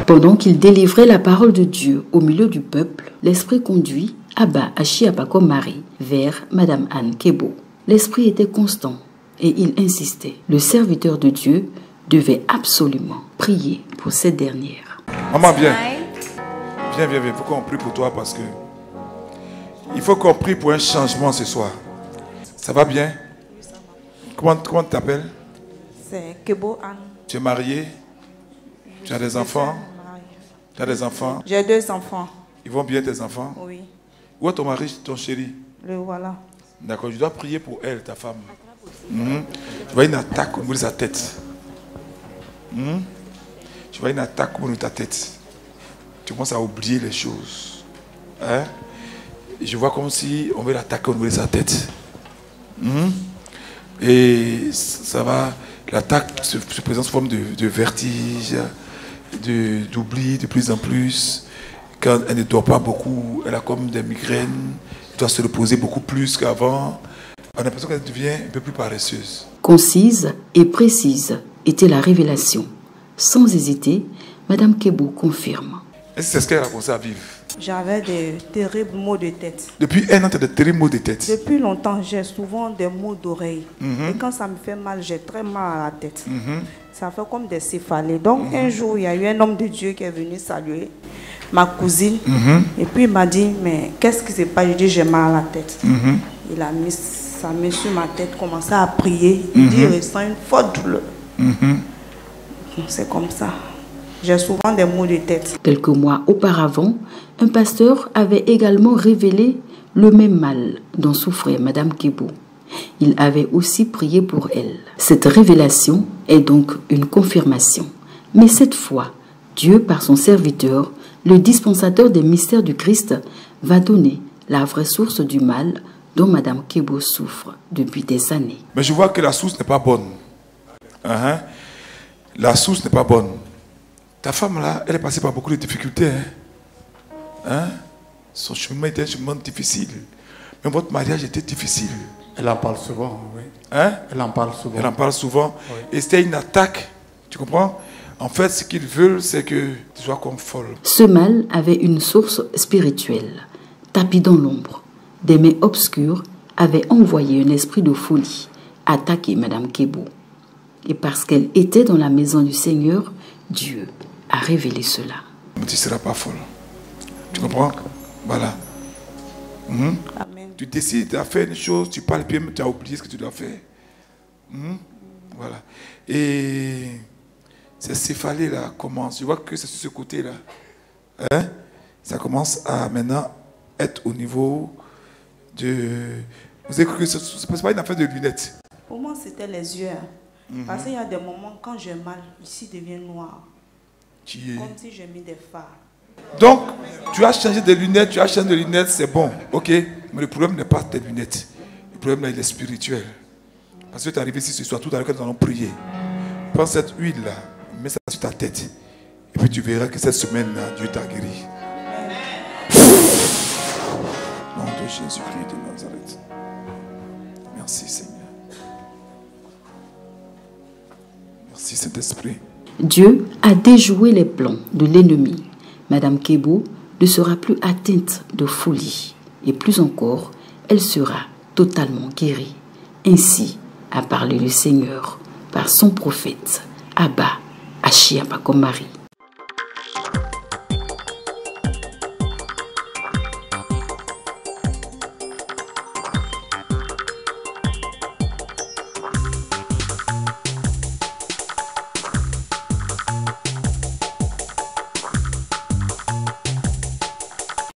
Pendant qu'il délivrait la parole de Dieu au milieu du peuple, l'esprit conduit Abba Achiapako Marie vers Madame Anne Kebo. L'esprit était constant et il insistait. Le serviteur de Dieu devait absolument prier pour cette dernière. Maman, viens. Viens. Il faut qu'on prie pour toi parce que il faut qu'on prie pour un changement ce soir. Ça va bien? Comment tu t'appelles? C'est Kebo Anne. Tu es mariée? Tu as des enfants? Tu as des enfants? J'ai 2 enfants. Ils vont bien tes enfants? Oui. Où est ton mari, ton chéri? Le voilà. D'accord, je dois prier pour elle, ta femme. Tu vois une attaque au niveau de sa tête. Tu vois une attaque au niveau de ta tête. Tu commences à oublier les choses. Hein? Je vois comme si on veut l'attaquer au niveau de sa tête. Et ça va, l'attaque se présente sous forme de vertige, d'oubli de plus en plus. Quand elle ne dort pas beaucoup, elle a comme des migraines, elle doit se reposer beaucoup plus qu'avant. On a l'impression qu'elle devient un peu plus paresseuse. Concise et précise était la révélation. Sans hésiter, Madame Kebo confirme. Est-ce que c'est ce qu'elle a commencé à vivre? J'avais de terribles maux de tête. Depuis 1 an, tu as de terribles maux de tête. Depuis longtemps, j'ai souvent des maux d'oreille. Et quand ça me fait mal, j'ai très mal à la tête. Ça fait comme des céphalées. Donc un jour, il y a eu un homme de Dieu qui est venu saluer ma cousine. Et puis il m'a dit, mais qu'est-ce qui se passe? Je dis, j'ai mal à la tête. Il a mis sa main sur ma tête, commencé à prier. Il dit, il ressent une forte douleur. C'est comme ça. J'ai souvent des maux de tête. Quelques mois auparavant, un pasteur avait également révélé le même mal dont souffrait Madame Kebo. Il avait aussi prié pour elle. Cette révélation est donc une confirmation. Mais cette fois, Dieu, par son serviteur, le dispensateur des mystères du Christ, va donner la vraie source du mal dont Madame Kebo souffre depuis des années. Mais je vois que la source n'est pas bonne. La source n'est pas bonne. Ta femme là, elle est passée par beaucoup de difficultés. Son chemin était un chemin difficile. Mais votre mariage était difficile. Elle en parle souvent, oui. Elle en parle souvent. Elle en parle souvent. Oui. Et c'était une attaque. Tu comprends? En fait, ce qu'ils veulent, c'est que tu sois comme folle. Ce mal avait une source spirituelle. Tapis dans l'ombre, des mains obscures avaient envoyé un esprit de folie attaquer Madame Kebo. Et parce qu'elle était dans la maison du Seigneur, Dieu a révélé cela. Tu ne seras pas folle. Tu comprends? Voilà. Amen. Tu décides de faire une chose, tu parles bien, mais tu as oublié ce que tu dois faire. Voilà. Et ces céphalées là commencent. Je vois que c'est sur ce côté-là. Ça commence à maintenant être au niveau de... Vous avez cru que ce n'est pas une affaire de lunettes? Pour moi, c'était les yeux. Parce qu'il y a des moments, quand j'ai mal, ici devient noir. Comme si j'ai mis des phares. Donc, tu as changé de lunettes, c'est bon, ok. Mais le problème n'est pas tes lunettes. Le problème là, il est spirituel. Parce que tu es arrivé ici ce soir, tout à l'heure, quand nous allons prier. Prends cette huile-là, mets ça sur ta tête. Et puis tu verras que cette semaine-là, Dieu t'a guéri. Nom de Jésus-Christ de Nazareth. Merci Seigneur. Merci Saint-Esprit. Dieu a déjoué les plans de l'ennemi. Madame Kebo ne sera plus atteinte de folie. Et plus encore, elle sera totalement guérie. Ainsi a parlé le Seigneur par son prophète, Abba Achiapako Marie.